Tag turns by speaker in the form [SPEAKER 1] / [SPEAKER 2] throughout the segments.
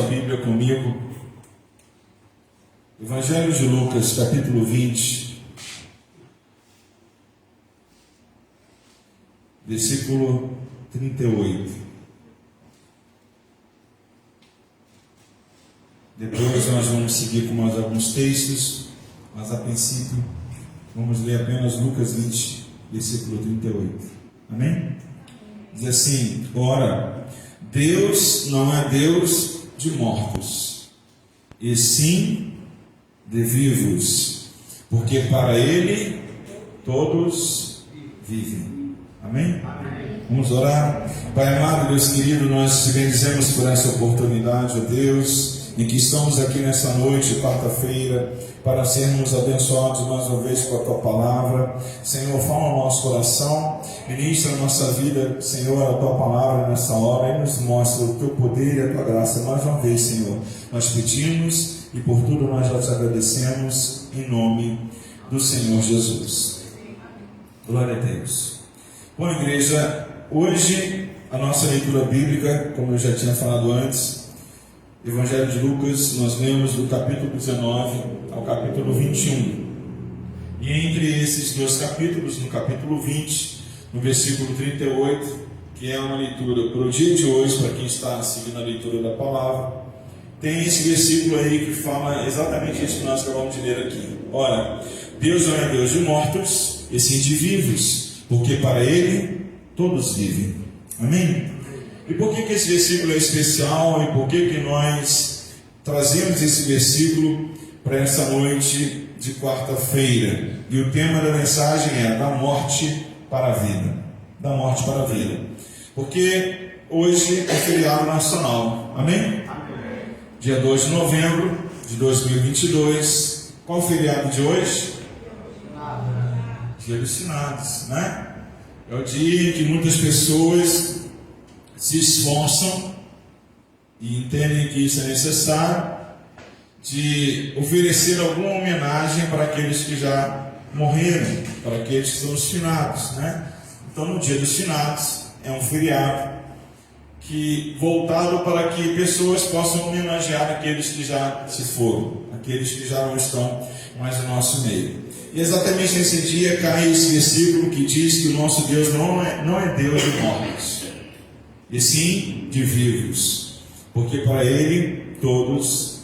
[SPEAKER 1] sua Bíblia comigo. Evangelho de Lucas, capítulo 20, versículo 38. Depois nós vamos seguir com mais alguns textos, mas a princípio vamos ler apenas Lucas 20, versículo 38. Amém? Diz assim: ora, Deus não é Deus de mortos, e sim de vivos, porque para Ele todos vivem. Amém? Vamos orar. Pai amado, Deus querido, nós te bendizemos por essa oportunidade, ó Deus, em que estamos aqui nessa noite, quarta-feira, para sermos abençoados mais uma vez com a Tua Palavra. Senhor, fala no nosso coração, ministra a nossa vida, Senhor, a Tua Palavra nessa hora, e nos mostra o Teu poder e a Tua graça mais uma vez, Senhor. Nós pedimos e por tudo nós já te agradecemos, em nome do Senhor Jesus. Glória a Deus. Bom, igreja, hoje a nossa leitura bíblica, como eu já tinha falado antes, Evangelho de Lucas, nós lemos do capítulo 19 ao capítulo 21. E entre esses dois capítulos, no capítulo 20, no versículo 38, que é uma leitura para o dia de hoje, para quem está seguindo a leitura da palavra, tem esse versículo aí que fala exatamente isso que nós acabamos de ler aqui. Ora, Deus não é Deus de mortos, e sim de vivos, porque para Ele todos vivem. Amém? E por que esse versículo é especial, e por que nós trazemos esse versículo para essa noite de quarta-feira? E o tema da mensagem é da morte para a vida. Da morte para a vida. Porque hoje é feriado nacional. Amém? Dia 2 de novembro de 2022. Qual o feriado de hoje? Dia dos Finados, né? É o dia em que muitas pessoas se esforçam e entendem que isso é necessário, de oferecer alguma homenagem para aqueles que já morreram, para aqueles que são os finados, né? Então, no dia dos finados, é um feriado que voltado para que pessoas possam homenagear aqueles que já se foram, aqueles que já não estão mais no nosso meio. E exatamente nesse dia cai esse versículo que diz que o nosso Deus não é Deus de mortos, e sim de vivos, porque para Ele todos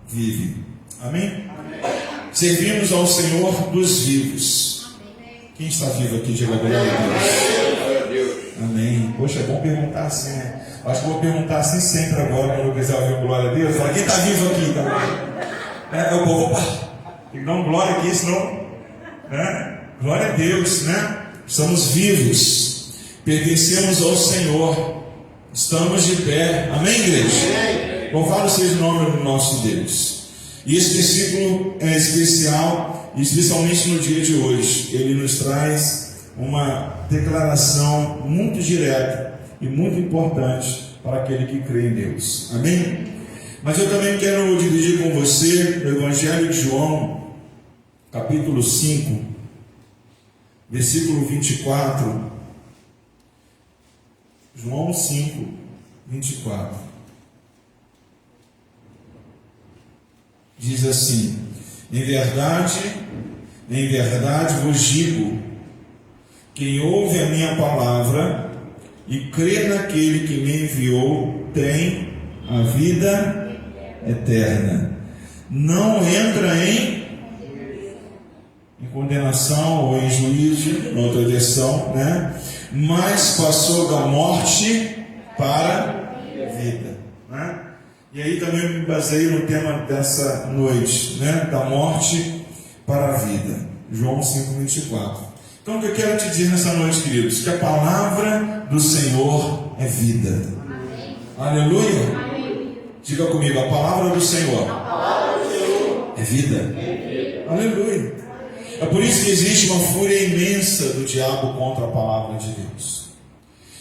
[SPEAKER 1] vivem. Amém? Amém. Servimos ao Senhor dos vivos. Quem está vivo aqui, diga glória a Deus. Amém. Poxa, é bom perguntar assim, né? Acho que vou perguntar assim sempre agora, quando eu quiser ouvir glória a Deus. Fala, quem está vivo aqui também? O povo, opa, tem que dar um glória aqui, senão, né? Glória a Deus, né? Estamos vivos, pertencemos ao Senhor, estamos de pé. Amém, igreja? Louvado seja o nome do nosso Deus. E esse versículo é especial, especialmente no dia de hoje. Ele nos traz uma declaração muito direta e muito importante para aquele que crê em Deus. Amém? Mas eu também quero dividir com você o Evangelho de João, capítulo 5, versículo 24. João 5, 24. Diz assim: em verdade vos digo, quem ouve a minha palavra e crê naquele que me enviou, tem a vida eterna. Não entra em condenação ou em juízo, noutra versão, né? Mas passou da morte para a vida, né? E aí também eu me baseio no tema dessa noite, né? Da morte para a vida. João 5,24. Então o que eu quero te dizer nessa noite, queridos, que a palavra do Senhor é vida. Amém. Aleluia. Amém. Diga comigo, a palavra do Senhor, é vida. Aleluia. É por isso que existe uma fúria imensa do diabo contra a palavra de Deus.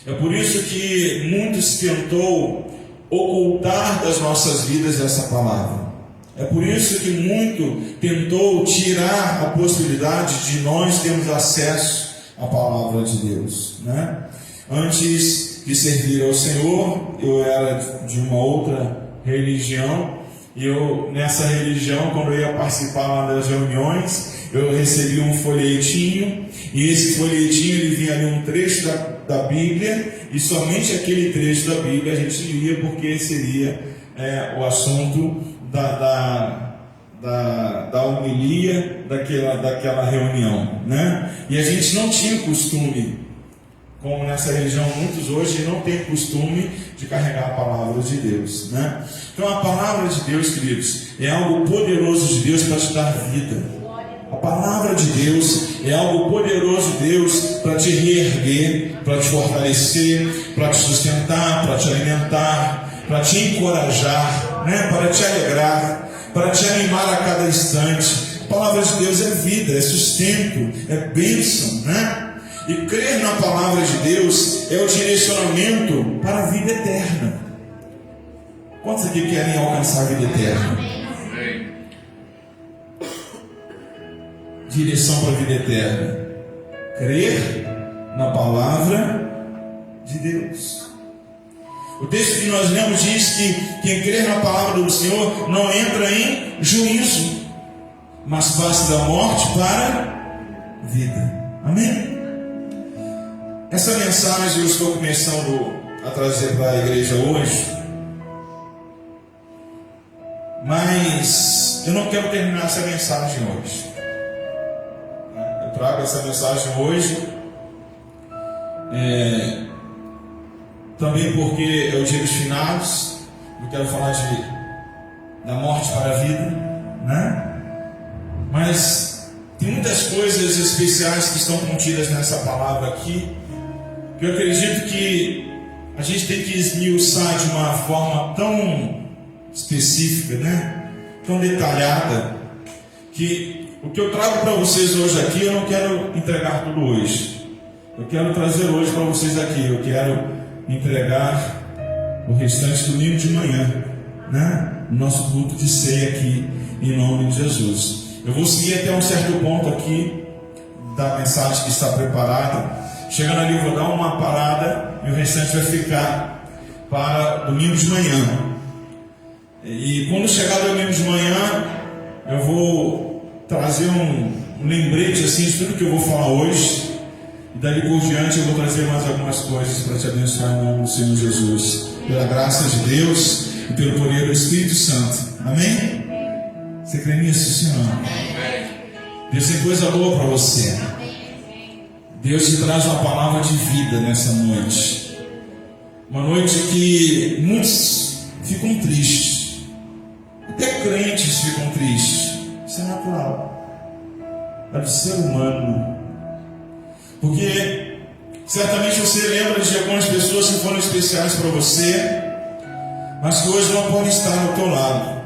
[SPEAKER 1] É por isso que muitos tentou ocultar das nossas vidas essa palavra. É por isso que muito tentou tirar a possibilidade de nós termos acesso à palavra de Deus, né? Antes de servir ao Senhor, eu era de uma outra religião. E eu, nessa religião, quando eu ia participar lá das reuniões, eu recebi um folhetinho, e esse folhetinho ele vinha ali um trecho da Bíblia, e somente aquele trecho da Bíblia a gente lia, porque seria o assunto da homilia daquela reunião, né? E a gente não tinha costume, como nessa religião muitos hoje não têm costume de carregar a palavra de Deus, né? Então a palavra de Deus, queridos, é algo poderoso de Deus para te dar vida. A palavra de Deus é algo poderoso de Deus para te reerguer, para te fortalecer, para te sustentar, para te alimentar, para te encorajar, né? Para te alegrar, para te animar a cada instante. A palavra de Deus é vida, é sustento, é bênção, né? E crer na palavra de Deus é o direcionamento para a vida eterna. Quantos aqui querem alcançar a vida eterna? Direção para a vida eterna. Crer na palavra de Deus. O texto que nós lemos diz que quem crer na palavra do Senhor não entra em juízo, mas passa da morte para a vida. Amém? Essa mensagem eu estou começando a trazer para a igreja hoje, mas eu não quero terminar essa mensagem hoje. Eu trago essa mensagem hoje também porque é o dia dos finados. Eu quero falar da morte para a vida, né? Mas tem muitas coisas especiais que estão contidas nessa palavra aqui, que eu acredito que a gente tem que esmiuçar de uma forma tão específica, né? Tão detalhada, que o que eu trago para vocês hoje aqui, eu não quero entregar tudo hoje. Eu quero trazer hoje para vocês aqui, eu quero entregar o restante domingo de manhã, né? Nosso culto de ceia aqui, em nome de Jesus. Eu vou seguir até um certo ponto aqui da mensagem que está preparada. Chegando ali, eu vou dar uma parada e o restante vai ficar para domingo de manhã. E quando chegar domingo de manhã, eu vou trazer um lembrete assim de tudo que eu vou falar hoje. E dali por diante eu vou trazer mais algumas coisas para te abençoar em nome do Senhor Jesus. Pela graça de Deus e pelo poder do Espírito Santo. Amém? Você crê nisso, Senhor? Deus tem coisa boa para você. Deus te traz uma palavra de vida nessa noite. Uma noite que muitos ficam tristes. Até crentes ficam tristes. Isso é natural. É do ser humano. Porque certamente você lembra de algumas pessoas que foram especiais para você, mas que hoje não podem estar ao teu lado.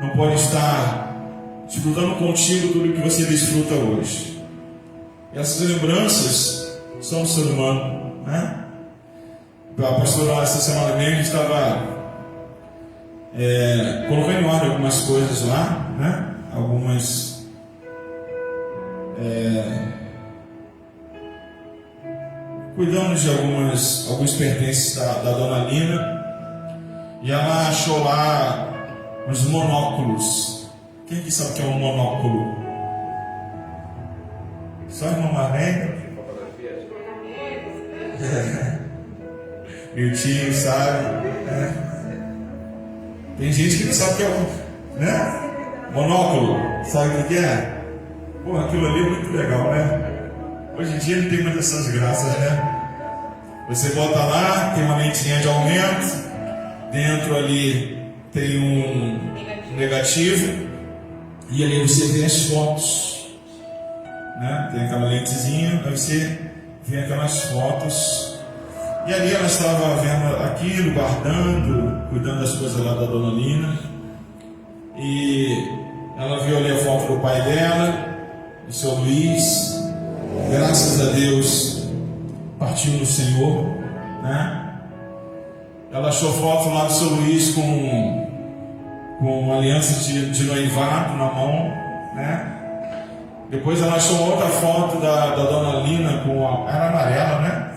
[SPEAKER 1] Não podem estar desfrutando contigo tudo que você desfruta hoje. E essas lembranças são do ser humano, né? A pastora essa semana mesmo estava colocando em ordem algumas coisas lá, né? Algumas cuidando de alguns pertences da dona Lina, e ela achou lá uns monóculos. Quem que sabe o que é um monóculo? Só irmão Marlene? Meu tio sabe, né? Tem gente que não sabe o que é né? Monóculo, sabe o que é? Pô, aquilo ali é muito legal, né? Hoje em dia não tem muitas essas graças, né? Você bota lá, tem uma lentinha de aumento, dentro ali tem um negativo, e ali você vê as fotos, né? Tem aquela lentezinha, aí você vê aquelas fotos, e ali ela estava vendo aquilo, guardando, cuidando das coisas lá da dona Lina, e ela viu ali a foto do pai dela, do seu Luiz. Graças a Deus partiu no Senhor, né? Ela achou foto lá do seu Luiz com aliança de noivado na mão, né? Depois ela achou outra foto da dona Lina era amarela, né?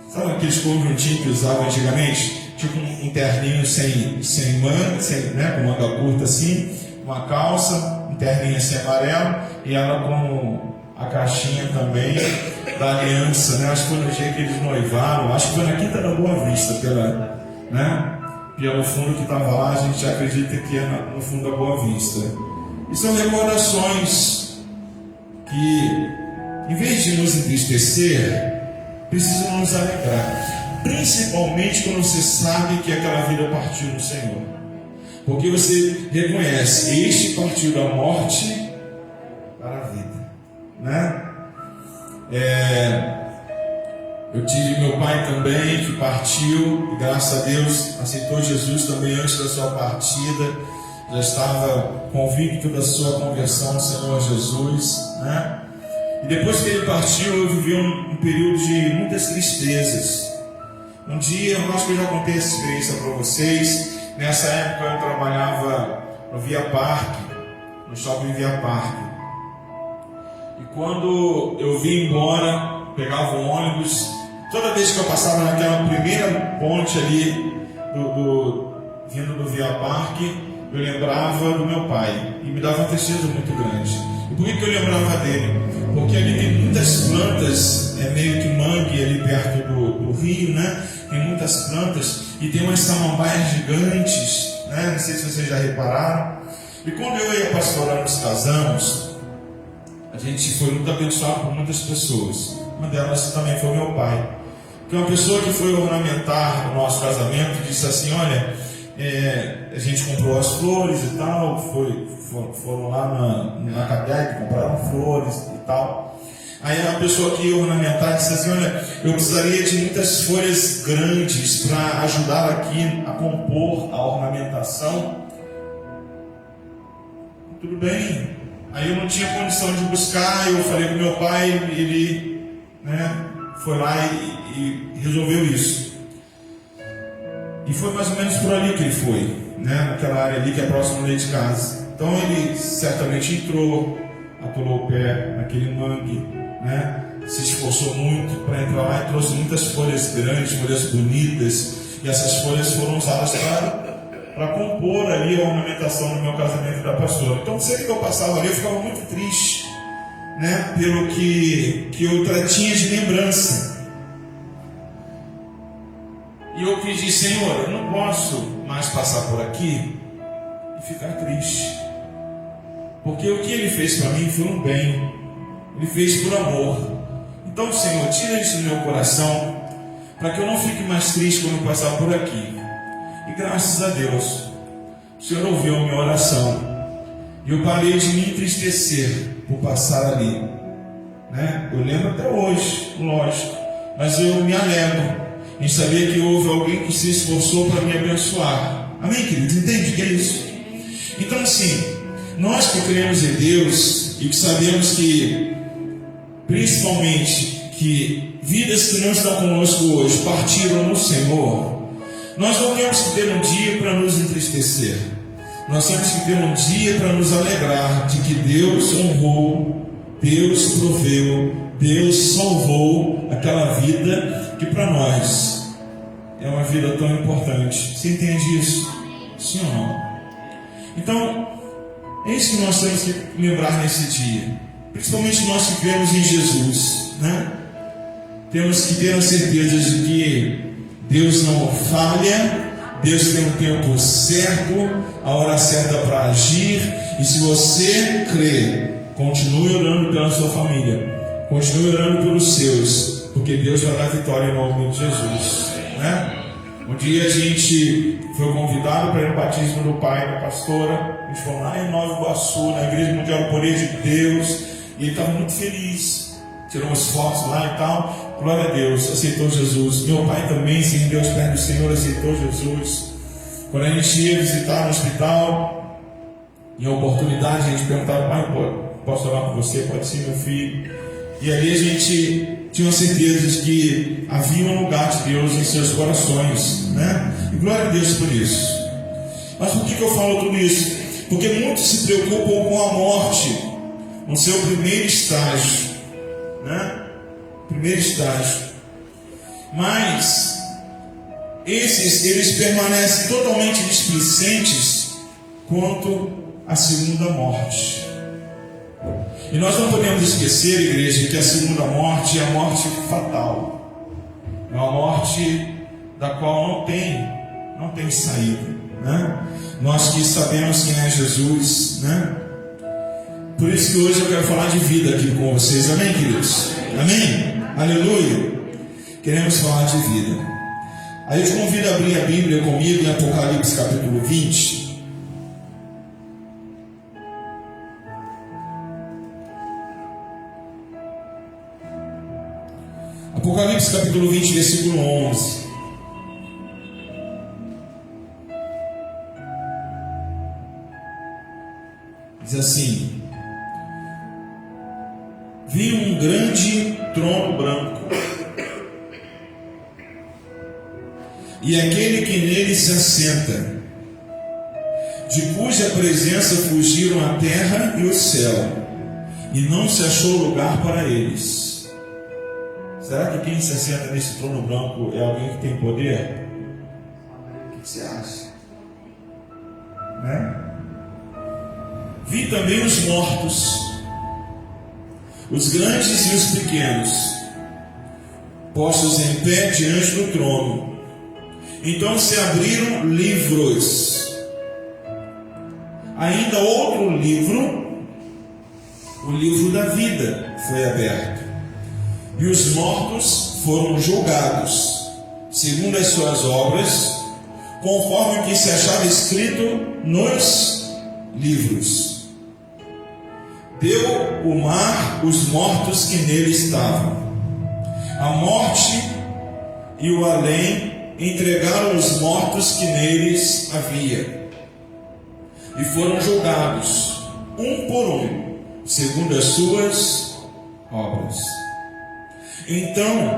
[SPEAKER 1] Sabe aqueles conjuntinhos que usavam antigamente? tipo um terninho sem manga, né, com manga curta assim, uma calça, um terninho assim amarelo, e ela com a caixinha também da aliança, né? Acho que foi no dia que eles noivaram, acho que foi na Quinta da Boa Vista, pelo fundo que estava lá, a gente acredita que é no fundo da Boa Vista. E são recordações que, em vez de nos entristecer, precisam nos alegrar, principalmente quando você sabe que aquela vida partiu do Senhor, porque você reconhece: este partiu da morte para a vida, né? Eu tive meu pai também que partiu, e graças a Deus aceitou Jesus também antes da sua partida, já estava convicto da sua conversão ao Senhor Jesus, né? E depois que ele partiu, eu vivi um período de muitas tristezas. Um dia, eu acho que eu já contei essa experiência para vocês. Nessa época eu trabalhava no Via Parque, no shopping Via Parque. E quando eu vim embora, pegava o ônibus, toda vez que eu passava naquela primeira ponte ali, vindo do Via Parque, eu lembrava do meu pai. E me dava uma tristeza muito grande. E por que eu lembrava dele? Porque ali tem muitas plantas, meio que mangue ali perto do rio, né? Tem muitas plantas e tem umas samambaias gigantes, né? Não sei se vocês já repararam. E quando eu e a pastora nos casamos, a gente foi muito abençoado por muitas pessoas. Uma delas também foi meu pai, que é uma pessoa que foi ornamentar o nosso casamento, disse assim: olha, a gente comprou as flores e tal, foram lá na Cabiai, compraram flores e tal. Aí a pessoa que ia ornamentar disse assim: olha, eu precisaria de muitas folhas grandes para ajudar aqui a compor a ornamentação. Tudo bem. Aí eu não tinha condição de buscar, eu falei com meu pai, ele, né, foi lá e resolveu isso. E foi mais ou menos por ali que ele foi, né, naquela área ali que é próximo ali de casa. Então ele certamente entrou, atolou o pé naquele mangue, né, se esforçou muito para entrar lá e trouxe muitas folhas grandes, folhas bonitas, e essas folhas foram usadas para compor ali a ornamentação do meu casamento da pastora. Então sempre que eu passava ali eu ficava muito triste, né, pelo que eu tinha de lembrança. E eu pedi: Senhor, eu não posso mais passar por aqui e ficar triste, porque o que Ele fez para mim foi um bem, Ele fez por amor. Então, Senhor, tira isso do meu coração, para que eu não fique mais triste quando eu passar por aqui. E graças a Deus, o Senhor ouviu a minha oração, e eu parei de me entristecer por passar ali, né? Eu lembro até hoje, lógico, mas eu me alegro em saber que houve alguém que se esforçou para me abençoar. Amém, queridos? Entende o que é isso? Então, assim, nós que cremos em Deus e que sabemos que, principalmente, que vidas que não estão conosco hoje partiram no Senhor, nós não temos que ter um dia para nos entristecer. Nós temos que ter um dia para nos alegrar de que Deus honrou, Deus proveu, Deus salvou aquela vida que para nós é uma vida tão importante. Você entende isso? Sim ou não? Então, é isso que nós temos que lembrar nesse dia. Principalmente nós que cremos em Jesus, né? Temos que ter a certeza de que Deus não falha, Deus tem um tempo certo, a hora certa para agir. E se você crê, continue orando pela sua família, continue orando pelos seus, porque Deus vai dar vitória em nome de Jesus, né? Um dia a gente foi convidado para ir no batismo do pai da pastora. A gente foi lá em Nova Iguaçu, na Igreja Mundial do Poder de Deus, e ele estava muito feliz. Tirou umas fotos lá e tal. Glória a Deus, aceitou Jesus. Meu pai também se rendeu aos pés do Senhor, aceitou Jesus. Quando a gente ia visitar no hospital, em oportunidade, a gente perguntava: pai, posso orar por você? Pode ser, meu filho. E ali a gente tinha certeza de que havia um lugar de Deus em seus corações, né? E glória a Deus por isso. Mas por que eu falo tudo isso? Porque muitos se preocupam com a morte no seu primeiro estágio, né? Primeiro estágio. Mas eles permanecem totalmente displicentes quanto à segunda morte. E nós não podemos esquecer, igreja, que a segunda morte é a morte fatal. É uma morte da qual não tem saída, né? Nós que sabemos quem é Jesus, né? Por isso que hoje eu quero falar de vida aqui com vocês, amém, queridos? Amém? Aleluia! Queremos falar de vida. Aí eu te convido a abrir a Bíblia comigo em Apocalipse capítulo 20. Apocalipse capítulo 20, versículo 11. Diz assim: vi um grande trono branco, e aquele que nele se assenta, de cuja presença fugiram a terra e o céu, e não se achou lugar para eles. Será que quem se assenta nesse trono branco é alguém que tem poder? O que você acha? Né? Vi também os mortos, os grandes e os pequenos, postos em pé diante do trono. Então se abriram livros. Ainda outro livro, o livro da vida, foi aberto. E os mortos foram julgados, segundo as suas obras, conforme o que se achava escrito nos livros. Deu o mar os mortos que nele estavam. A morte e o além entregaram os mortos que neles havia, e foram julgados, um por um, segundo as suas obras. Então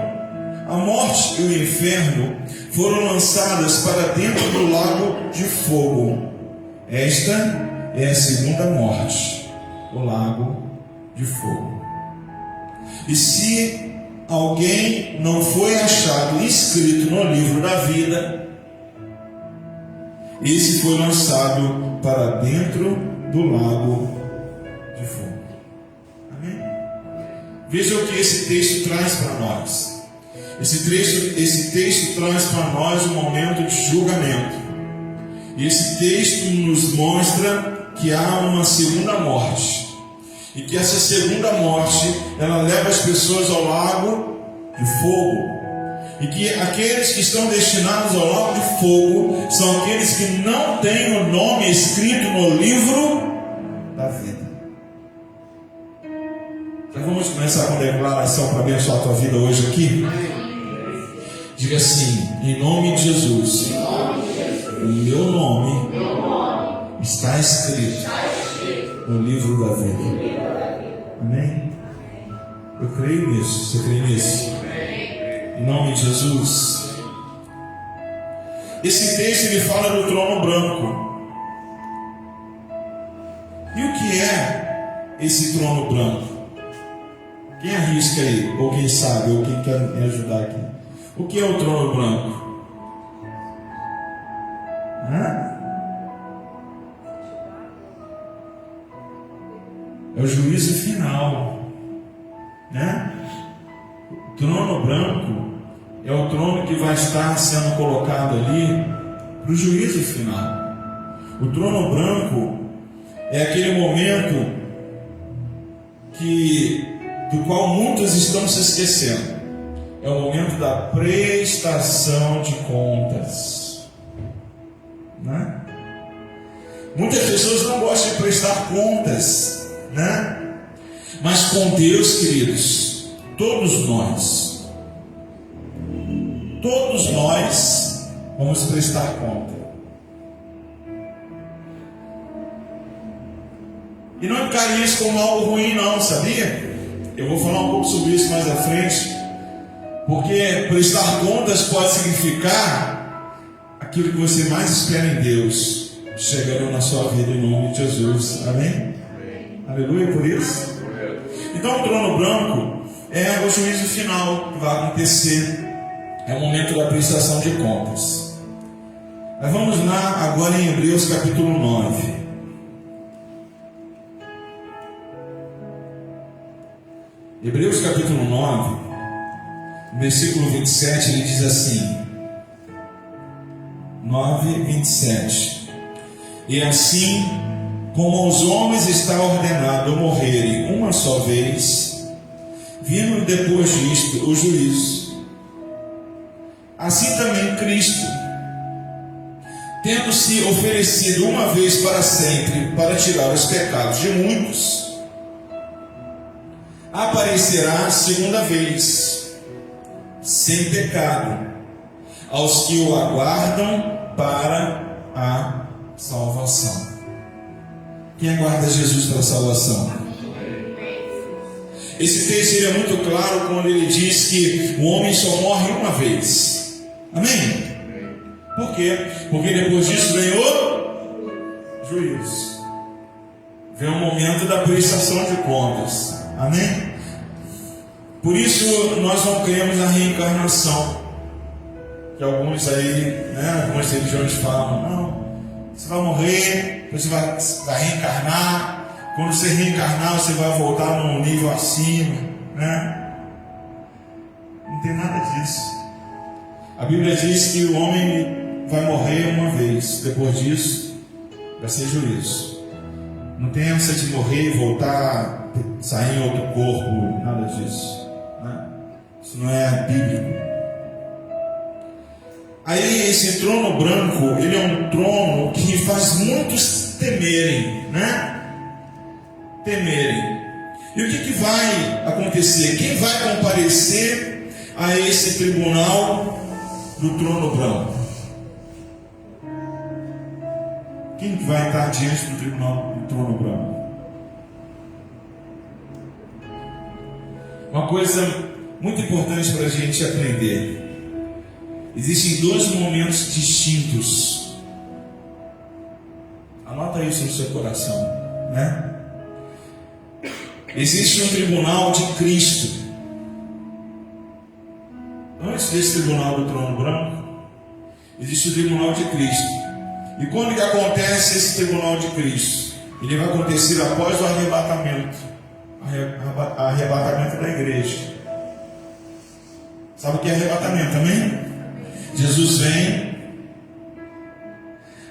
[SPEAKER 1] a morte e o inferno foram lançadas para dentro do lago de fogo. Esta é a segunda morte, o lago de fogo. E se alguém não foi achado inscrito no livro da vida, esse foi lançado para dentro do lago de fogo. Amém? Veja o que esse texto traz para nós. Esse texto traz para nós um momento de julgamento. E esse texto nos mostra que há uma segunda morte. E que essa segunda morte, ela leva as pessoas ao lago de fogo. E que aqueles que estão destinados ao lago de fogo são aqueles que não têm o nome escrito no livro da vida. Já vamos começar com a declaração para abençoar a tua vida hoje aqui? Diga assim: em nome de Jesus, o meu nome está escrito no livro da vida. Amém? Eu creio nisso. Você crê nisso? Em nome de Jesus. Esse texto ele fala do trono branco. E o que é esse trono branco? Quem arrisca aí? Ou quem sabe? Ou quem quer me ajudar aqui? O que é o trono branco? É o juízo final, né? O trono branco é o trono que vai estar sendo colocado ali para o juízo final. O trono branco é aquele momento do qual muitos estão se esquecendo. É o momento da prestação de contas, né? Muitas pessoas não gostam de prestar contas, né? Mas com Deus, queridos, todos nós vamos prestar conta. E não encare isso como algo ruim, não, sabia? Eu vou falar um pouco sobre isso mais à frente. Porque prestar contas pode significar aquilo que você mais espera em Deus chegando na sua vida em nome de Jesus. Amém? Aleluia por isso. Então o trono branco é o juízo final que vai acontecer. É o momento da prestação de contas. Mas vamos lá agora em Hebreus capítulo 9. Hebreus capítulo 9, versículo 27, ele diz assim, 9, 27. E assim, como aos homens está ordenado morrerem uma só vez, vindo depois disto o juízo, assim também Cristo, tendo-se oferecido uma vez para sempre para tirar os pecados de muitos, aparecerá segunda vez, sem pecado, aos que o aguardam para a salvação. Quem aguarda Jesus para a salvação? Esse texto ele é muito claro quando ele diz que o homem só morre uma vez. Amém? Por quê? Porque depois disso ganhou juízo. Vem o momento da prestação de contas. Amém? Por isso nós não cremos na reencarnação. Que alguns aí, algumas religiões falam, não, você vai morrer, você vai reencarnar. Quando você reencarnar, você vai voltar num nível acima, Não tem nada disso. A Bíblia diz que o homem vai morrer uma vez. Depois disso, vai ser juízo. Não tem essa de morrer e voltar, sair em outro corpo, nada disso. Isso não é bíblico. Aí esse trono branco, ele é um trono que faz muitos temerem, Temerem. E o que vai acontecer? Quem vai comparecer a esse tribunal do trono branco? Quem vai estar diante do tribunal do trono branco? Uma coisa muito importante para a gente aprender. Existem dois momentos distintos. Anota isso no seu coração, Existe um tribunal de Cristo. Antes desse tribunal do trono branco, existe o tribunal de Cristo. E quando que acontece esse tribunal de Cristo? Ele vai acontecer após o arrebatamento. Arrebatamento da igreja. Sabe o que é arrebatamento, amém? Jesus vem,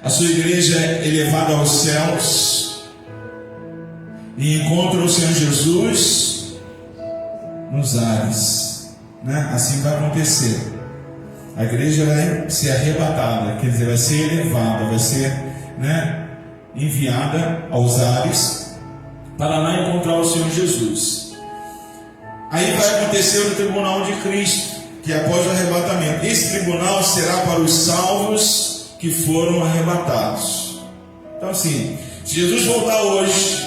[SPEAKER 1] a sua igreja é elevada aos céus e encontra o Senhor Jesus nos ares, Assim vai acontecer. A igreja vai ser arrebatada, quer dizer, vai ser elevada, vai ser enviada aos ares para lá encontrar o Senhor Jesus. Aí vai acontecer o tribunal de Cristo, que é após o arrebatamento. Esse tribunal será para os salvos que foram arrebatados. Então assim, se Jesus voltar hoje,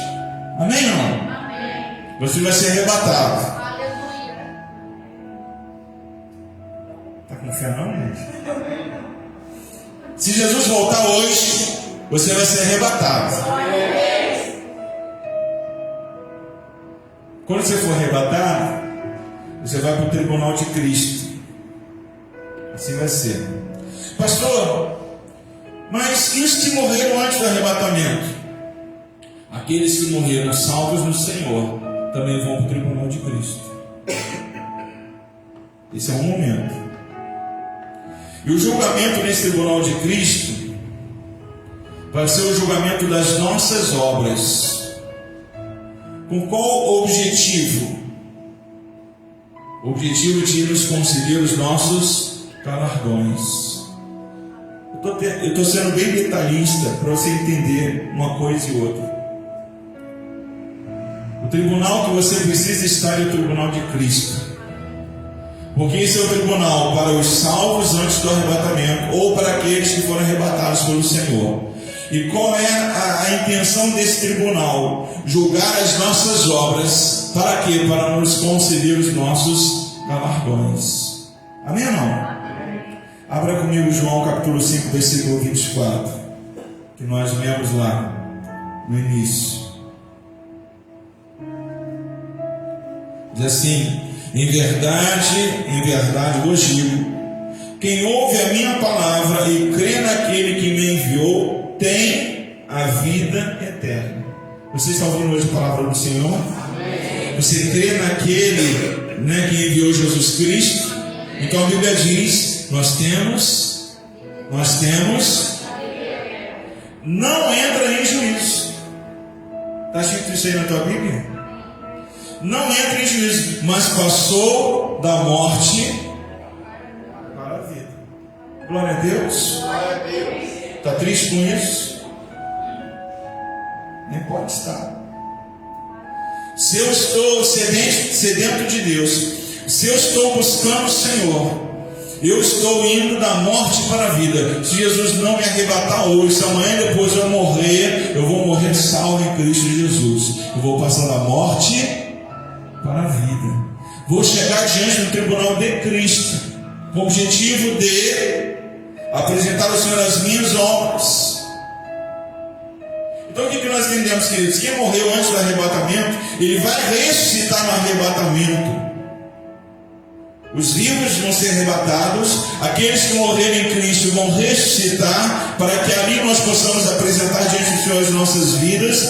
[SPEAKER 1] amém ou não? Amém. Você vai ser arrebatado. Aleluia. Está com fé não, gente? Se Jesus voltar hoje, você vai ser arrebatado. Quando você for arrebatado, você vai para o tribunal de Cristo. Assim vai ser. Pastor, mas e os que morreram antes do arrebatamento? Aqueles que morreram salvos no Senhor também vão para o tribunal de Cristo. Esse é um momento. E o julgamento nesse tribunal de Cristo vai ser o julgamento das nossas obras. Com qual objetivo? O objetivo de nos conceder os nossos galardões. Eu estou sendo bem detalhista para você entender uma coisa e outra. O tribunal que você precisa estar é o tribunal de Cristo. Porque esse é o tribunal para os salvos antes do arrebatamento, ou para aqueles que foram arrebatados pelo Senhor. E qual é a intenção desse tribunal? Julgar as nossas obras. Para quê? Para nos conceder os nossos galardões. Amém ou não? Abra comigo João capítulo 5, versículo 24, que nós lemos lá no início. Diz assim: em verdade vos digo, Quem ouve a minha palavra e crê naquele que me enviou, tem a vida eterna. Você está ouvindo hoje a palavra do Senhor? Amém. Você crê naquele, que enviou Jesus Cristo? Então a Bíblia diz, nós temos, não entra em juízo. Está escrito isso aí na tua Bíblia? Não entra em juízo, mas passou da morte para a vida. Glória a Deus. Está triste com isso? Nem pode estar. Se eu estou sedento de Deus, se eu estou buscando o Senhor, eu estou indo da morte para a vida. Se Jesus não me arrebatar hoje, se amanhã depois eu morrer, eu vou morrer salvo em Cristo Jesus. Eu vou passar da morte para a vida. Vou chegar diante do tribunal de Cristo, com o objetivo de apresentar ao Senhor as minhas obras. Então o que nós entendemos, queridos? Quem morreu antes do arrebatamento, ele vai ressuscitar no arrebatamento. Os vivos vão ser arrebatados, aqueles que morrerem em Cristo vão ressuscitar, para que ali nós possamos apresentar diante do Senhor as nossas vidas.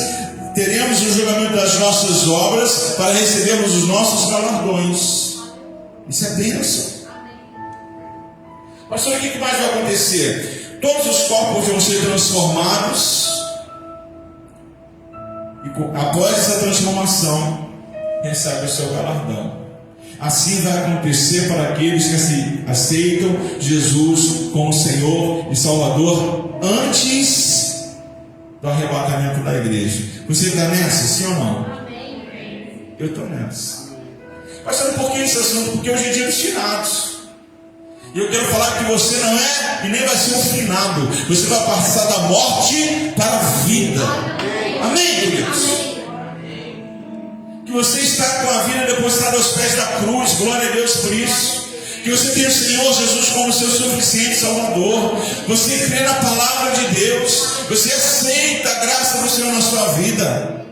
[SPEAKER 1] Teremos o julgamento das nossas obras, para recebermos os nossos galardões. Isso é bênção. Pastor, o que mais vai acontecer? Todos os corpos vão ser transformados, e após essa transformação, recebe o seu galardão. Assim vai acontecer para aqueles que aceitam Jesus como Senhor e Salvador antes do arrebatamento da igreja. Você está nessa, sim ou não? Eu estou nessa. Pastor, por que esse assunto? Porque hoje é dia dos finados. E eu quero falar que você não é e nem vai ser um finado. Você vai passar da morte para a vida. Amém, queridos? Que você está com a vida depositada aos pés da cruz. Glória a Deus por isso. Que você tem o Senhor Jesus como seu suficiente Salvador. Você crê na palavra de Deus. Você aceita a graça do Senhor na sua vida.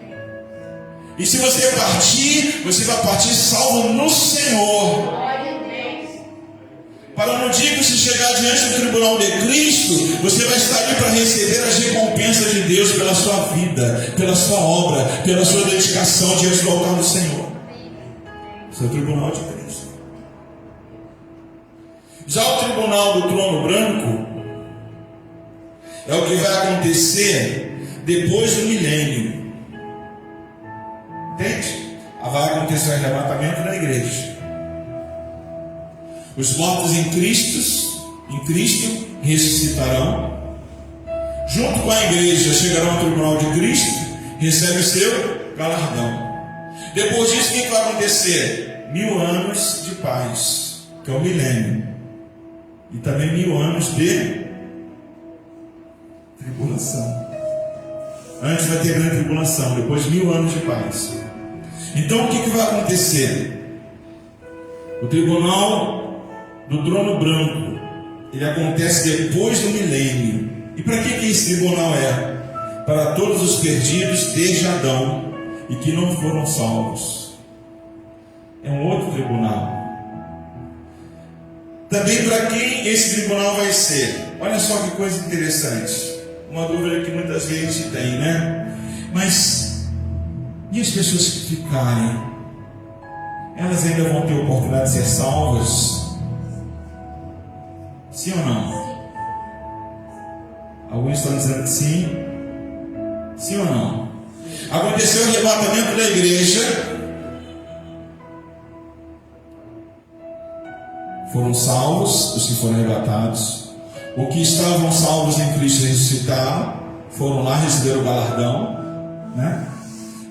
[SPEAKER 1] E se você partir, você vai partir salvo no Senhor. Para no dia que você chegar diante do tribunal de Cristo, você vai estar ali para receber as recompensas de Deus pela sua vida, pela sua obra, pela sua dedicação diante do altar do Senhor. Esse é o tribunal de Cristo. Já o tribunal do trono branco é o que vai acontecer depois do milênio. Entende? Vai acontecer o arrebatamento da igreja. Os mortos em Cristo ressuscitarão. Junto com a igreja chegarão ao tribunal de Cristo, recebe o seu galardão. Depois disso, o que vai acontecer? 1000 anos de paz, que é o milênio. E também 1000 anos de tribulação. Antes vai ter grande tribulação, depois 1000 anos de paz. Então o que vai acontecer? O tribunal do trono branco, ele acontece depois do milênio. E para que esse tribunal é? Para todos os perdidos desde Adão e que não foram salvos. É um outro tribunal. Também para quem esse tribunal vai ser? Olha só que coisa interessante. Uma dúvida que muitas vezes a gente tem, Mas e as pessoas que ficarem? Elas ainda vão ter a oportunidade de ser salvas? Sim ou não? Alguns estão dizendo que sim. Sim ou não? Aconteceu o arrebatamento da igreja. Foram salvos os que foram arrebatados. Os que estavam salvos em Cristo ressuscitaram. Foram lá receber o galardão.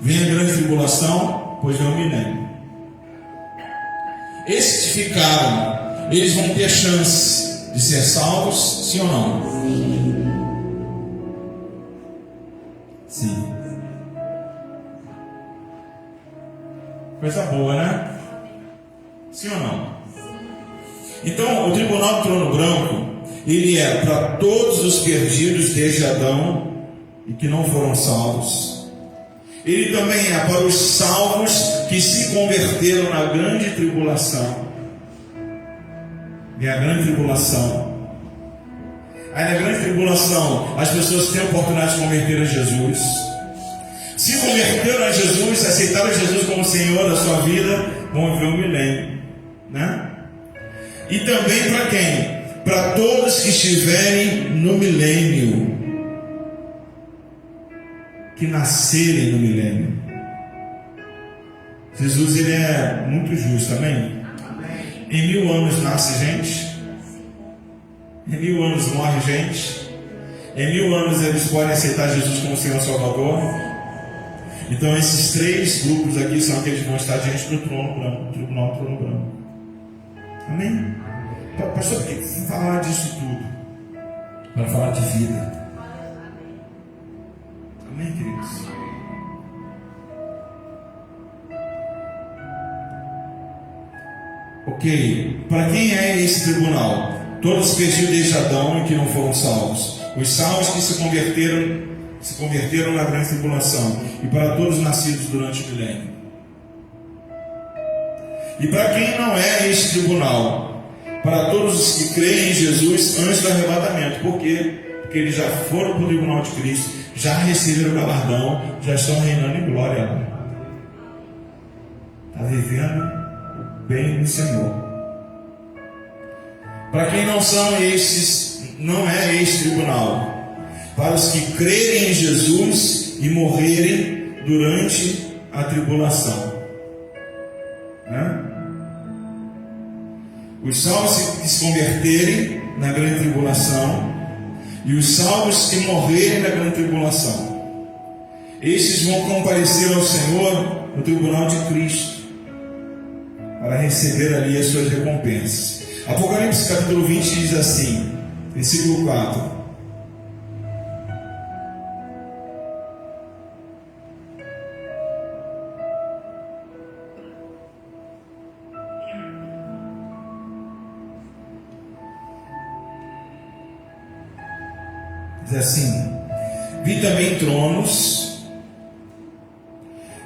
[SPEAKER 1] Vem a grande tribulação, pois vem o milênio. Esses que ficaram, eles vão ter chance de ser salvos, sim ou não? Sim. Coisa boa, Sim ou não? Então, o tribunal do trono branco, ele é para todos os perdidos desde Adão e que não foram salvos. Ele também é para os salvos que se converteram na grande tribulação. vem a grande tribulação. Aí na grande tribulação, as pessoas têm a oportunidade de converter a Jesus. Se converteram a Jesus, aceitaram Jesus como Senhor da sua vida, vão viver um milênio, né? E também para quem? Para todos que estiverem no milênio, que nascerem no milênio. Jesus, ele é muito justo, amém? Em 1000 anos nasce gente, em 1000 anos morre gente, em 1000 anos eles podem aceitar Jesus como Senhor Salvador. Então esses 3 grupos aqui são aqueles que vão estar diante do trono branco, tribunal do trono branco. Amém? Pastor, por que você falar disso tudo? Para falar de vida. Amém, queridos? Ok, para quem é esse tribunal? Todos que perdiam desde Adão e que não foram salvos. Os salvos que se converteram na grande tribulação. E para todos nascidos durante o milênio. E para quem não é este tribunal? Para todos os que creem em Jesus antes do arrebatamento. Por quê? Porque eles já foram para o tribunal de Cristo, já receberam o galardão, já estão reinando em glória. Está vivendo o bem do Senhor. Para quem não são estes, não é este tribunal. Para os que crerem em Jesus e morrerem durante a tribulação, né? Os salvos que se converterem na grande tribulação e os salvos que morrerem na grande tribulação, estes vão comparecer ao Senhor no tribunal de Cristo para receber ali as suas recompensas. Apocalipse capítulo 20 diz assim, versículo 4: diz assim: vi também tronos,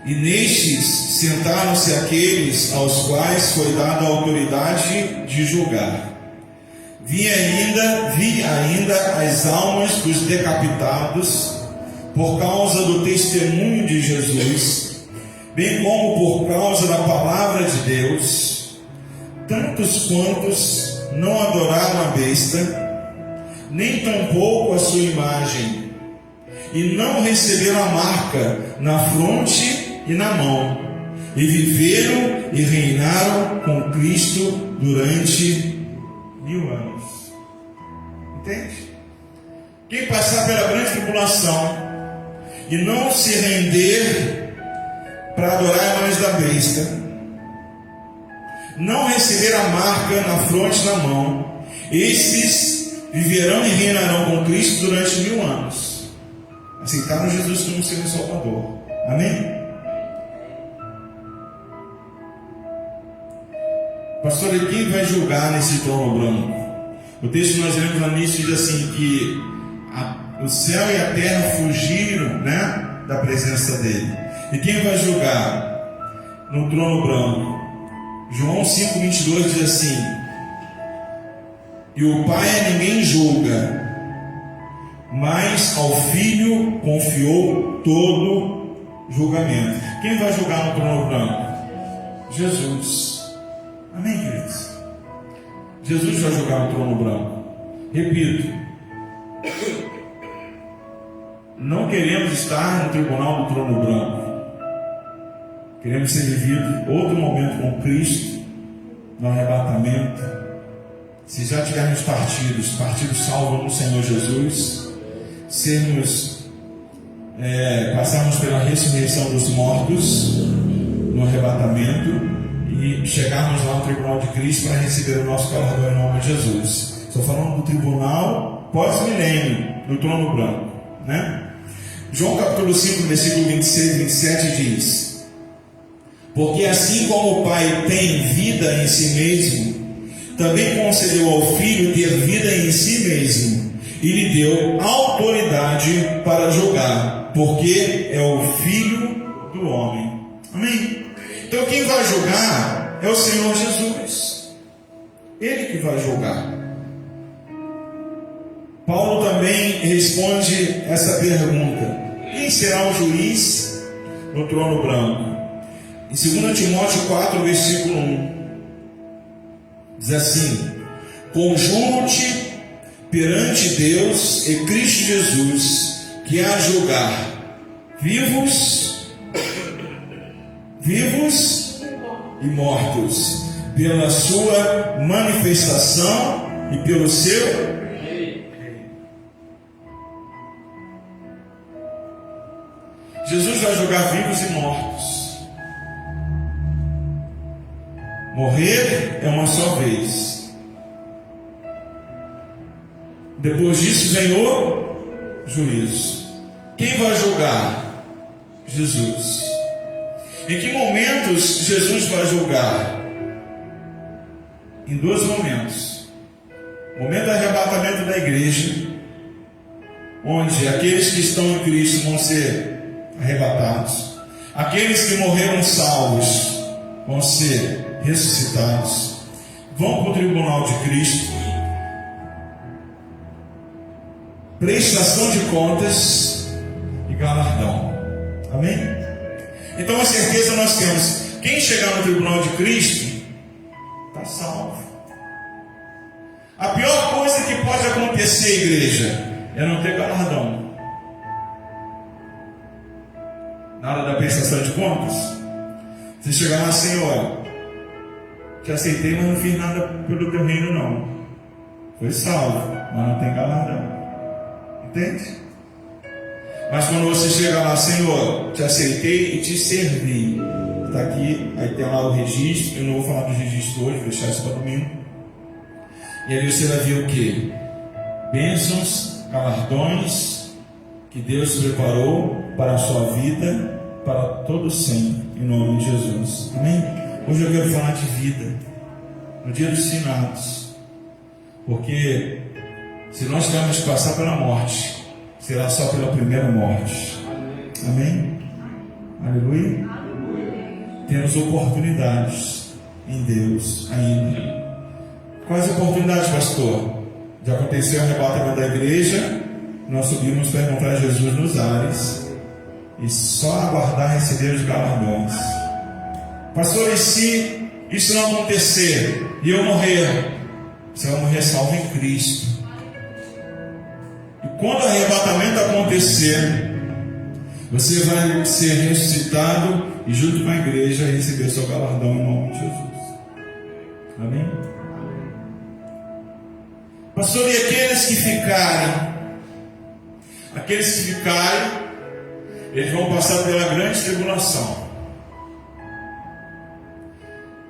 [SPEAKER 1] e nestes sentaram-se aqueles aos quais foi dada a autoridade de julgar. Vi ainda as almas dos decapitados por causa do testemunho de Jesus, bem como por causa da palavra de Deus, tantos quantos não adoraram a besta, nem tampouco a sua imagem, e não receberam a marca na fronte e na mão, e viveram e reinaram com Cristo durante 1000 anos. Entende? Quem passar pela grande tribulação e não se render para adorar a imagem da besta, não receber a marca na fronte e na mão, esses viverão e reinarão com Cristo durante 1000 anos. Aceitaram Jesus como Senhor e Salvador. Amém? Pastor, e quem vai julgar nesse trono branco? O texto que nós lemos no início diz assim que o céu e a terra fugiram, né, da presença dele. E quem vai julgar no trono branco? João 5,22 diz assim: e o Pai a ninguém julga, mas ao Filho confiou todo julgamento. Quem vai julgar no trono branco? Jesus. Amém, queridos? Jesus vai julgar no trono branco. Repito, não queremos estar no tribunal do trono branco. Queremos ser vivido outro momento com Cristo, no arrebatamento. Se já tivermos partidos salvos no Senhor Jesus, passarmos pela ressurreição dos mortos, no arrebatamento, e chegarmos lá no tribunal de Cristo para receber o nosso galardão em nome de Jesus. Estou falando do tribunal pós-milênio, do trono branco, né? João capítulo 5, versículo 26 e 27 diz: porque assim como o Pai tem vida em si mesmo, também concedeu ao Filho ter vida em si mesmo, e lhe deu autoridade para julgar, porque é o Filho do homem. Amém? Então quem vai julgar é o Senhor Jesus. Ele que vai julgar. Paulo também responde essa pergunta: quem será o juiz no trono branco? Em 2 Timóteo 4, versículo 1, diz assim: conjuro-te perante Deus e Cristo Jesus, que há a julgar vivos e mortos, pela sua manifestação e pelo seu. Jesus vai julgar vivos e mortos. Morrer é uma só vez. Depois disso vem o juízo. Quem vai julgar? Jesus. Em que momentos Jesus vai julgar? Em dois momentos. O momento do arrebatamento da igreja, onde aqueles que estão em Cristo vão ser arrebatados. Aqueles que morreram salvos vão ser ressuscitados. Vão para o tribunal de Cristo. Prestação de contas e galardão. Amém? Então a certeza nós temos: quem chegar no tribunal de Cristo está salvo. A pior coisa que pode acontecer, igreja, é não ter galardão. Na hora da prestação de contas, você chegar lá: Senhor, te aceitei, mas não fiz nada pelo teu reino não. Foi salvo, mas não tem galardão. Entende? Mas quando você chega lá: Senhor, te aceitei e te servi, está aqui, aí tem lá o registro. Eu não vou falar do registro hoje, vou deixar isso para domingo. E aí você vai ver o que? Bênçãos, galardões que Deus preparou para a sua vida, para todo sempre, em nome de Jesus. Amém? Hoje eu quero falar de vida, no dia dos finados, porque se nós tivermos que passar pela morte, será só pela primeira morte. Amém? Aleluia? Temos oportunidades em Deus ainda. Quais oportunidades, pastor? Já aconteceu o arrebatamento da igreja, nós subimos para encontrar Jesus nos ares e só aguardar receber os galardões. Pastor, e se isso não acontecer e eu morrer? Você vai morrer salvo em Cristo. E quando o arrebatamento acontecer, você vai ser ressuscitado e junto com a igreja receber o seu galardão em nome de Jesus. Amém? Pastor, e aqueles que ficarem? Aqueles que ficarem, eles vão passar pela grande tribulação.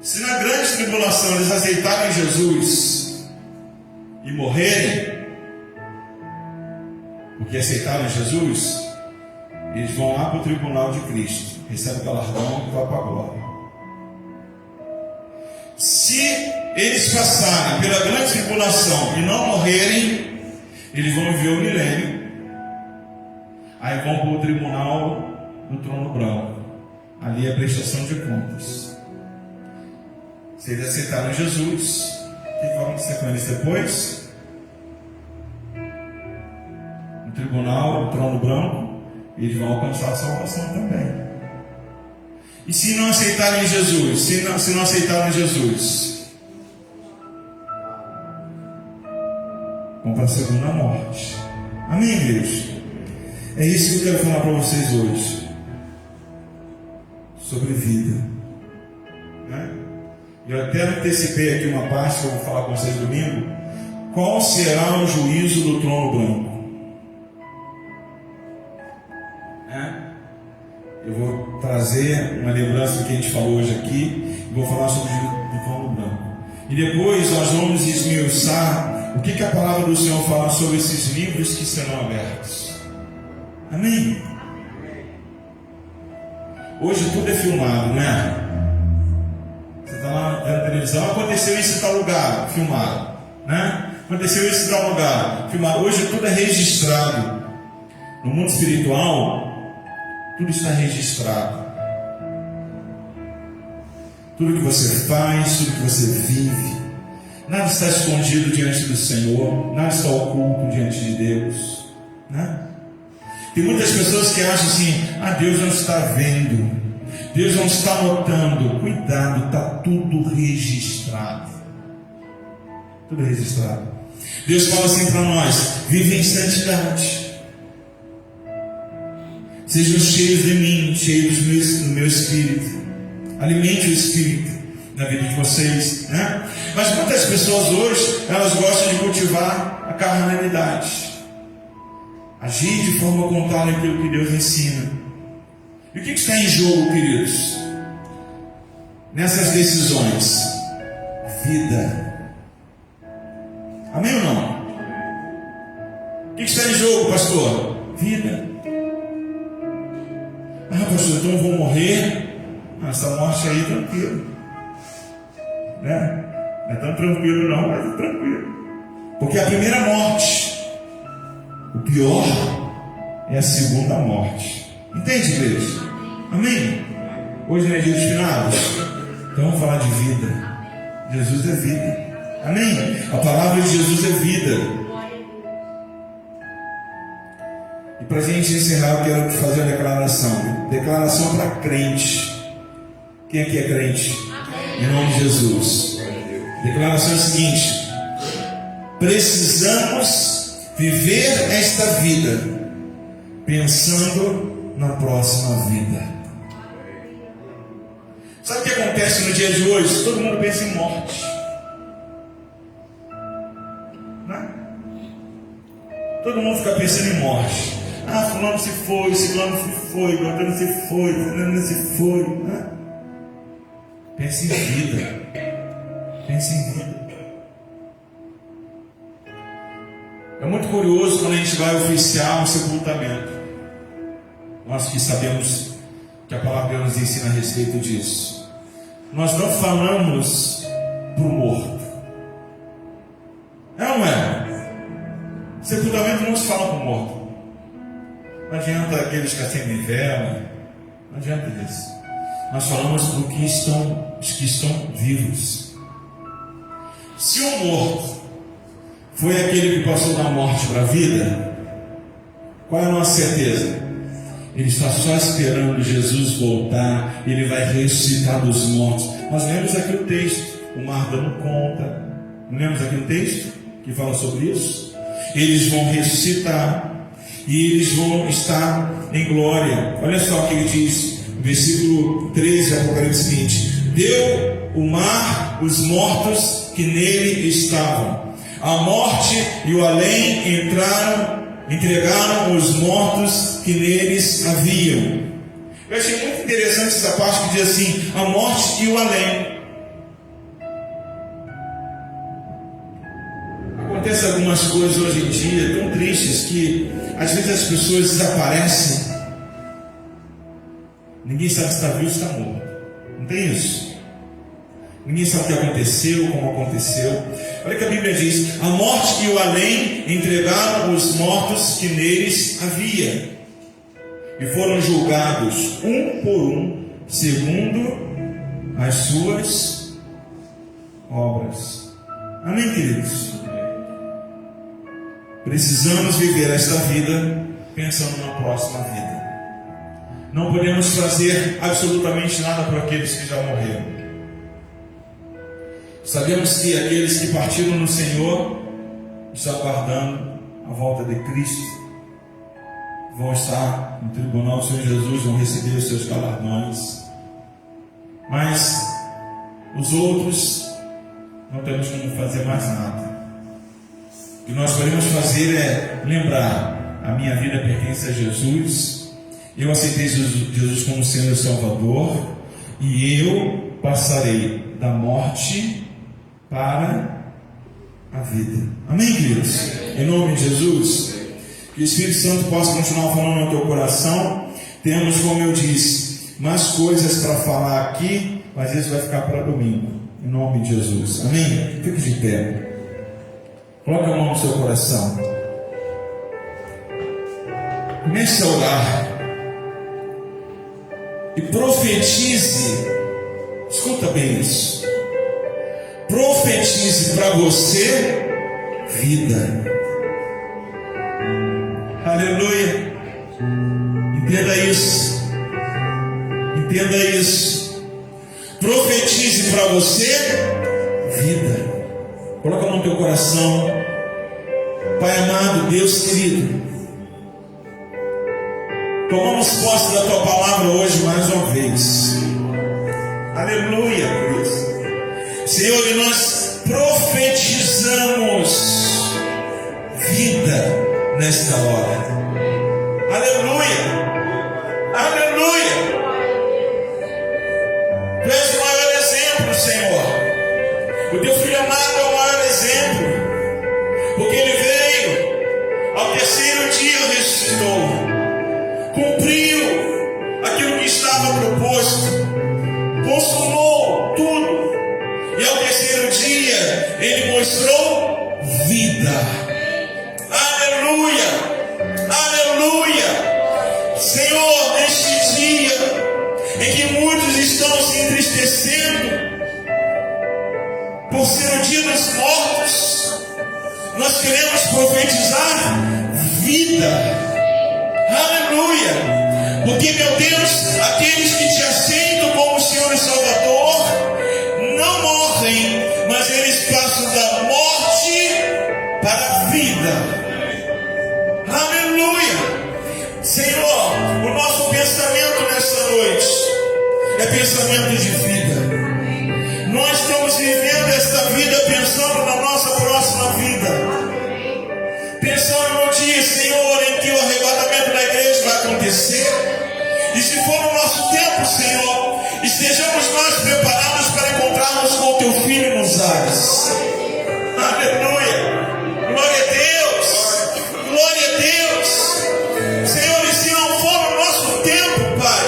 [SPEAKER 1] Se na grande tribulação eles aceitarem Jesus e morrerem, porque aceitaram Jesus, eles vão lá para o tribunal de Cristo, recebem o galardão e vão para a glória. Se eles passarem pela grande tribulação e não morrerem, eles vão viver o milênio. Aí vão para o tribunal do trono branco. Ali é a prestação de contas. Se eles aceitaram Jesus, o que vai acontecer com eles depois? No tribunal, no trono branco, eles vão alcançar a salvação também. E se não aceitarem Jesus? Se não aceitarem Jesus, vão para a segunda morte. Amém, igreja? É isso que eu quero falar para vocês hoje. Sobre vida, né? Eu até antecipei aqui uma parte que eu vou falar com vocês domingo. Qual será o juízo do trono branco? Eu vou trazer uma lembrança do que a gente falou hoje aqui e vou falar sobre o juízo do trono branco. E depois nós vamos esmiuçar o que a palavra do Senhor fala sobre esses livros que serão abertos. Amém? Hoje tudo é filmado, não é? Você está lá vendo a televisão, aconteceu isso em tal lugar, filmado, né? Aconteceu isso em tal lugar, filmado. Hoje tudo é registrado. No mundo espiritual, tudo está registrado. Tudo que você faz, tudo que você vive. Nada está escondido diante do Senhor, nada está oculto diante de Deus, né? Tem muitas pessoas que acham assim: Deus não está vendo, Deus não está notando. Cuidado, está tudo registrado. Tudo registrado. Deus fala assim para nós: vive em santidade, sejam cheios de mim, cheios do meu Espírito. Alimente o Espírito na vida de vocês, né? Mas muitas pessoas hoje, elas gostam de cultivar a carnalidade, agir de forma contrária àquilo que Deus ensina. E o que está em jogo, queridos? Nessas decisões, vida. Amém ou não? O que está em jogo, pastor? Vida. Pastor, então eu vou morrer. Essa morte aí, tranquilo, né? Não é tão tranquilo não, mas é tranquilo. Porque a primeira morte, o pior é a segunda morte. Entende, igreja? Amém? Hoje não é dia de finados, então vamos falar de vida. Jesus é vida. Amém? A palavra de Jesus é vida. E para a gente encerrar, eu quero fazer uma declaração. Declaração para crente. Quem aqui é crente? Amém. Em nome de Jesus. Declaração é a seguinte: precisamos viver esta vida pensando na próxima vida. Sabe o que acontece no dia de hoje? Todo mundo pensa em morte, né? Todo mundo fica pensando em morte. Fulano se foi, ciclano se foi, Beltrano se foi, Fernando se foi, né? Pense em vida. Pense em vida. É muito curioso quando a gente vai oficiar um sepultamento. Nós que sabemos que a palavra de Deus nos ensina a respeito disso. Nós não falamos para o morto. É ou não é? Sepultamento não se fala para o morto. Não adianta aqueles que acendem vela. Não adianta isso. Nós falamos para os que estão vivos. Se o morto foi aquele que passou da morte para a vida, qual é a nossa certeza? Ele está só esperando Jesus voltar. Ele vai ressuscitar dos mortos. Nós lemos aqui o texto, o mar dando conta. Não lemos aqui o texto que fala sobre isso? Eles vão ressuscitar e eles vão estar em glória. Olha só o que ele diz, versículo 13, Apocalipse 20: deu o mar os mortos que nele estavam. A morte e o além entregaram os mortos que neles haviam. Eu achei muito interessante essa parte que diz assim: a morte e o além. Acontece algumas coisas hoje em dia tão tristes que às vezes as pessoas desaparecem. Ninguém sabe se está vivo ou se está morto. Não tem isso? Ninguém sabe o que aconteceu, como aconteceu. Olha que a Bíblia diz: a morte e o além entregaram os mortos que neles havia, e foram julgados um por um, segundo as suas obras. Amém, queridos? Precisamos viver esta vida pensando na próxima vida. Não podemos fazer absolutamente nada para aqueles que já morreram. Sabemos que aqueles que partiram no Senhor estão aguardando a volta de Cristo, vão estar no tribunal do Senhor Jesus, vão receber os seus galardões. Mas os outros não temos como fazer mais nada. O que nós podemos fazer é lembrar: a minha vida pertence a Jesus, eu aceitei Jesus como Senhor e Salvador, e eu passarei da morte para a vida. Amém, queridos? Em nome de Jesus, que o Espírito Santo possa continuar falando no teu coração. Temos, como eu disse, mais coisas para falar aqui, mas isso vai ficar para domingo, em nome de Jesus. Amém? Fique de pé. Coloque a mão no seu coração. Comece a orar e profetize. Escuta bem isso. profetize para você vida. Aleluia. Entenda isso. Entenda isso. Profetize para você vida. Coloca a mão no teu coração. Pai amado, Deus querido, tomamos posse da tua palavra hoje mais uma vez. Aleluia, Deus. Senhor, e nós profetizamos vida nesta hora. Aleluia. Aleluia. Tu és o maior exemplo, Senhor. O teu filho amado é o maior exemplo, porque ele veio, ao terceiro dia ressuscitou, cumpriu aquilo que estava proposto, consumou tudo, e ao terceiro dia ele mostrou vida. Aleluia, aleluia. Senhor, neste dia em que muitos estão se entristecendo por ser o dia dos mortos, nós queremos profetizar vida. Aleluia. Porque, meu Deus, aqueles que te aceitam como Senhor e Salvador não morrem, mas eles passam da morte para a vida. Aleluia. Senhor, o nosso pensamento nessa noite é pensamento de vida. Nós estamos vivendo esta vida pensando na nossa próxima vida, pensando no dia, Senhor, em que o arrebatamento da igreja vai acontecer. E se for o nosso tempo, Senhor, estejamos nós preparados para encontrarmos com o teu filho nos ares. Aleluia. Glória a Deus. Glória a Deus. Senhor, e se não for o nosso tempo, Pai,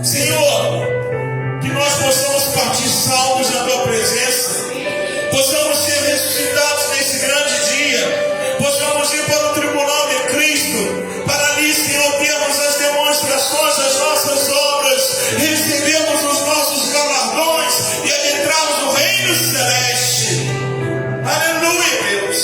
[SPEAKER 1] Senhor, que nós possamos partir salvos na tua presença, possamos ser ressuscitados nesse grande dia, possamos ir para o tribunal de Cristo, para ali, Senhor, termos as demonstrações das nossas obras, recebemos os nossos galardões e adentrarmos no reino celeste. Aleluia, Deus.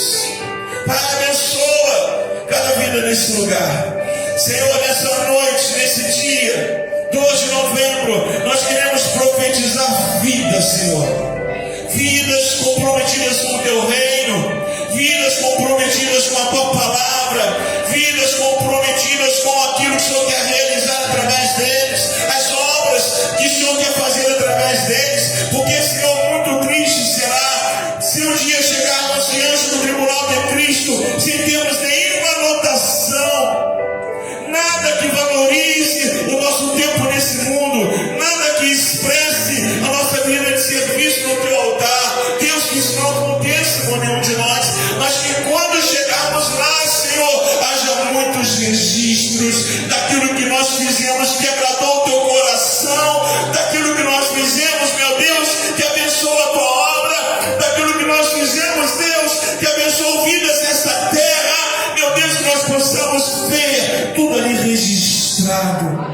[SPEAKER 1] Pai, abençoa cada vida nesse lugar. Senhor, nessa noite, nesse dia 2 de novembro, nós queremos profetizar vida, Senhor. Vidas comprometidas com o teu reino, vidas comprometidas com a tua palavra, vidas comprometidas com aquilo que o Senhor quer realizar através deles, as obras que o Senhor quer fazer através deles. Porque, Senhor, muito triste será se um dia chegarmos diante do tribunal de Cristo sem termos nenhuma anotação, nada que valorize o nosso tempo nesse mundo, nada que expresse a nossa vida de serviço no teu altar. Deus, que isso não aconteça com nenhum de nós, mas que quando chegarmos lá, Senhor, haja muitos registros daquilo que nós fizemos que agradou o teu coração, daquilo que nós fizemos, meu Deus, que abençoa a tua obra, daquilo que nós fizemos, Deus, que abençoa vidas nessa terra, meu Deus, que nós possamos ver tudo ali registrado.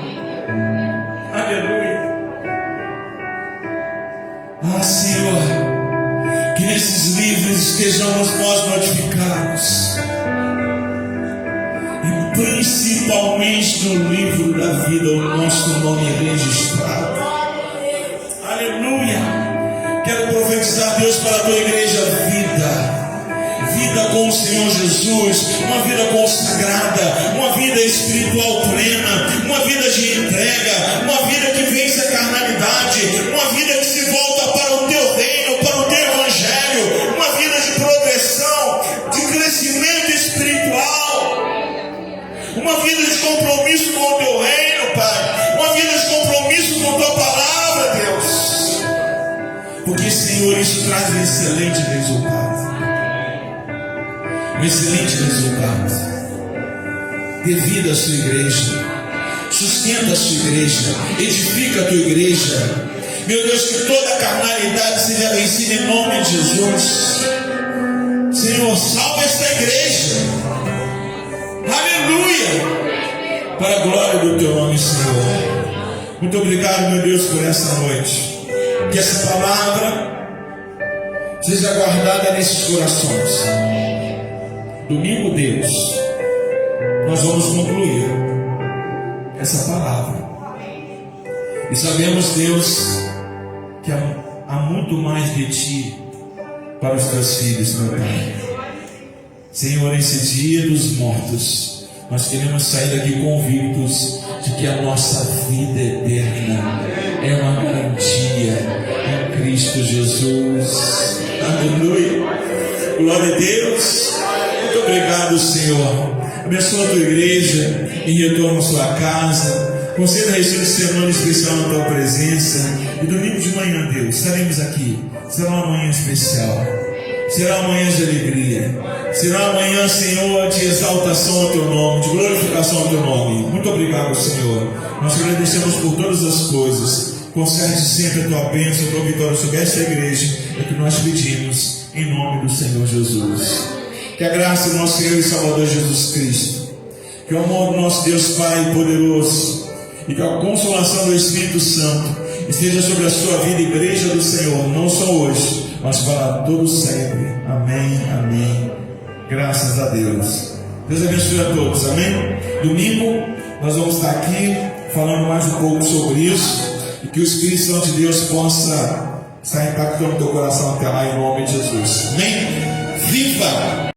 [SPEAKER 1] Aleluia. Ah, Senhor, que nesses livros estejamos nós notificados, e principalmente no livro da vida o nosso nome registrado. Aleluia. Quero profetizar, Deus, para a tua igreja vida com o Senhor Jesus, uma vida consagrada, uma vida espiritual plena, uma vida de entrega, uma vida que vence a carnalidade, uma vida que se volta para o teu reino, para o teu evangelho, uma vida de progressão, de crescimento espiritual, uma vida de compromisso com o teu reino, Pai, uma vida de compromisso com a tua palavra, Deus, porque, Senhor, isso traz um excelente resultado. Um excelente resultado. Dê vida à sua igreja, sustenta a sua igreja, edifica a tua igreja. Meu Deus, que toda carnalidade seja vencida em nome de Jesus. Senhor, salva esta igreja. Aleluia. Para a glória do teu nome, Senhor. Muito obrigado, meu Deus, por essa noite. Que essa palavra seja guardada nesses corações. Domingo, Deus, nós vamos concluir essa palavra. E sabemos, Deus, que há muito mais de Ti para os Teus filhos, meu Pai. Senhor, esse dia dos mortos, nós queremos sair daqui convictos de que a nossa vida eterna é uma garantia em Cristo Jesus. Aleluia. Glória a Deus. Muito obrigado, Senhor. Abençoa a tua igreja em retorno à sua casa. Conceda esse de semana especial na tua presença. E domingo de manhã, Deus, estaremos aqui. Será uma manhã especial. Será uma manhã de alegria. Será uma manhã, Senhor, de exaltação ao teu nome, de glorificação ao teu nome. Muito obrigado, Senhor. Nós te agradecemos por todas as coisas. Concede sempre a tua bênção, a tua vitória sobre esta igreja. É o que nós pedimos em nome do Senhor Jesus. Que a graça do nosso Senhor e Salvador Jesus Cristo, que o amor do nosso Deus Pai poderoso e que a consolação do Espírito Santo esteja sobre a sua vida, igreja do Senhor, não só hoje, mas para todos sempre. Amém, amém. Graças a Deus. Deus abençoe a todos, amém? Domingo nós vamos estar aqui falando mais um pouco sobre isso e que o Espírito Santo de Deus possa estar impactando o teu coração até lá em nome de Jesus. Amém? Viva!